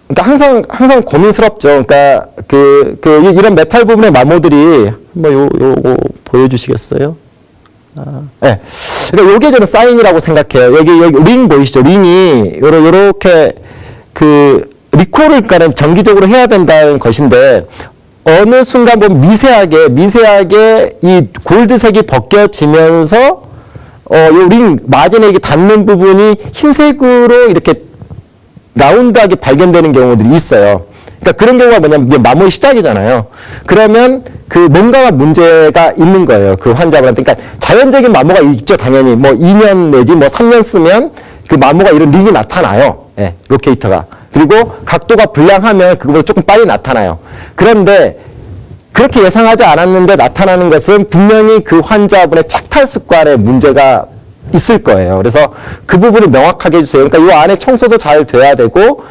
그러니까 항상 고민스럽죠. 그러니까 이런 메탈 부분의 마모들이 한번 요거 보여주시겠어요? 네. 그러니까 요게 저는 사인이라고 생각해요. 여기 링 보이시죠? 링이 요렇게 리콜을 그러니까 정기적으로 해야 된다는 것인데 어느 순간 보면 미세하게 이 골드색이 벗겨지면서 요 링 마진에 이게 닿는 부분이 흰색으로 이렇게 라운드하게 발견되는 경우들이 있어요. 그러니까 그런 경우가 뭐냐면 마모의 시작이잖아요. 그러면 뭔가가 문제가 있는 거예요. 그 환자분한테. 그러니까 자연적인 마모가 있죠. 당연히 뭐 2년 내지 뭐 3년 쓰면 그 마모가 이런 링이 나타나요. 예, 로케이터가. 그리고 각도가 불량하면 그거보다 조금 빨리 나타나요. 그런데 그렇게 예상하지 않았는데 나타나는 것은 분명히 그 환자분의 착탈 습관에 문제가 있을 거예요. 그래서 그 부분을 명확하게 해주세요. 그러니까 이 안에 청소도 잘 돼야 되고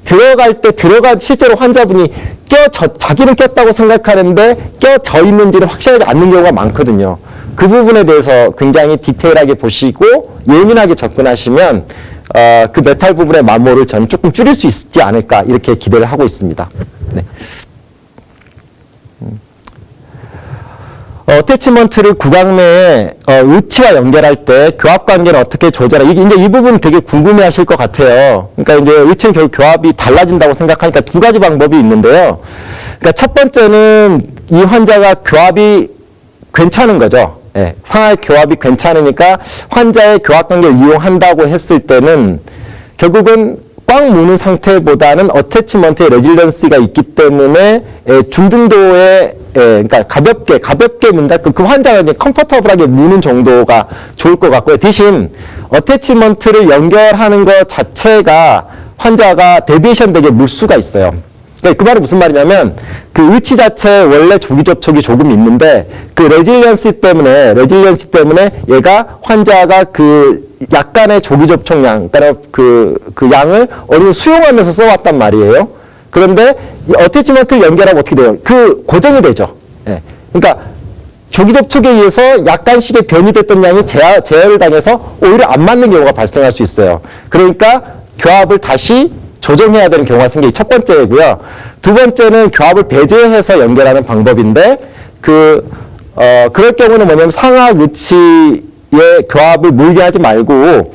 들어갈 때 실제로 환자분이 자기는 꼈다고 생각하는데 껴져 있는지를 확실하지 않는 경우가 많거든요. 그 부분에 대해서 굉장히 디테일하게 보시고 예민하게 접근하시면 그 메탈 부분의 마모를 저는 조금 줄일 수 있지 않을까 이렇게 기대를 하고 있습니다. 네. 어태치먼트를 구강 내에 의치와 연결할 때 교합 관계는 어떻게 조절해? 이제 이 부분 되게 궁금해 하실 것 같아요. 그러니까 이제 의치는 결국 교합이 달라진다고 생각하니까 2가지 방법이 있는데요. 그러니까 첫 번째는 이 환자가 교합이 괜찮은 거죠. 예, 상하의 교합이 괜찮으니까 환자의 교합 관계를 이용한다고 했을 때는 결국은 꽉 무는 상태보다는 어태치먼트의 레질런시가 있기 때문에 중등도의 그러니까 가볍게 문다. 그 환자가 이제 컴포터블하게 무는 정도가 좋을 것 같고요. 대신 어태치먼트를 연결하는 것 자체가 환자가 데비에이션 되게 물 수가 있어요. 그 말은 무슨 말이냐면 그 의치 자체에 원래 조기 접촉이 조금 있는데 그 레질리언시 때문에 얘가 환자가 약간의 조기 접촉량, 그러니까 그 양을 어느 정도 수용하면서 써왔단 말이에요. 그런데 이 어태치먼트를 연결하면 어떻게 돼요? 고정이 되죠. 예. 그러니까 조기 접촉에 의해서 약간씩의 변이 됐던 양이 제어를 당해서 오히려 안 맞는 경우가 발생할 수 있어요. 그러니까 교합을 다시 조정해야 되는 경우가 생기기 첫 번째고요. 두 번째는 교합을 배제해서 연결하는 방법인데 그럴 경우는 뭐냐면 상하 의치의 교합을 물게 하지 말고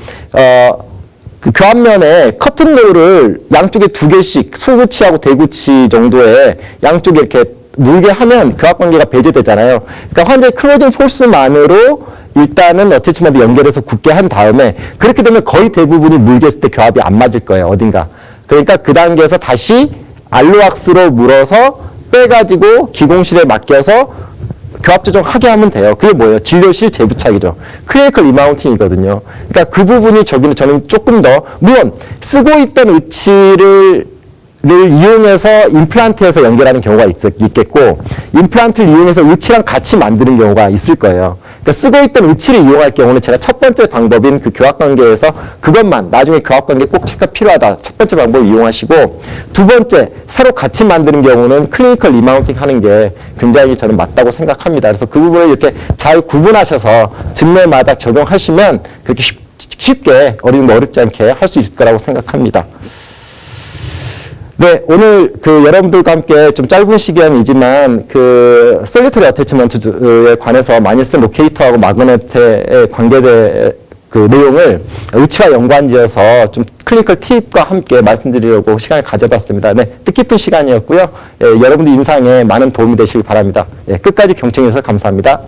그 교합면에 커튼롤을 양쪽에 2개씩 소구치하고 대구치 정도의 양쪽에 이렇게 물게 하면 교합관계가 배제되잖아요. 그러니까 환자의 클로징 포스만으로 일단은 어태치먼트 연결해서 굳게 한 다음에 그렇게 되면 거의 대부분이 물게 했을 때 교합이 안 맞을 거예요. 어딘가. 그러니까 그 단계에서 다시 알로왁스로 물어서 빼가지고 기공실에 맡겨서 교합 조정하게 하면 돼요. 그게 뭐예요? 진료실 재부착이죠. 클리니컬 리마운팅이거든요. 그러니까 그 부분이 저는 조금 더 물론 쓰고 있던 의치를 이용해서 임플란트에서 연결하는 경우가 있겠고 임플란트를 이용해서 의치랑 같이 만드는 경우가 있을 거예요. 그러니까 쓰고 있던 의치를 이용할 경우는 제가 첫 번째 방법인 그 교합관계에서 그것만 나중에 교합관계 꼭 체크가 필요하다. 첫 번째 방법을 이용하시고 두 번째 새로 같이 만드는 경우는 클리니컬 리마운팅 하는 게 굉장히 저는 맞다고 생각합니다. 그래서 그 부분을 이렇게 잘 구분하셔서 증례마다 적용하시면 그렇게 쉽게 어렵지 않게 할 수 있을 거라고 생각합니다. 네, 오늘 여러분들과 함께 좀 짧은 시간이지만 솔리터리 어태치먼트에 관해서 많이 쓴 로케이터하고 마그넷에 관계된 내용을 의치와 연관지어서 좀 클리니컬 팁과 함께 말씀드리려고 시간을 가져봤습니다. 네, 뜻깊은 시간이었고요. 여러분들 인상에 많은 도움이 되시길 바랍니다. 끝까지 경청해 주셔서 감사합니다.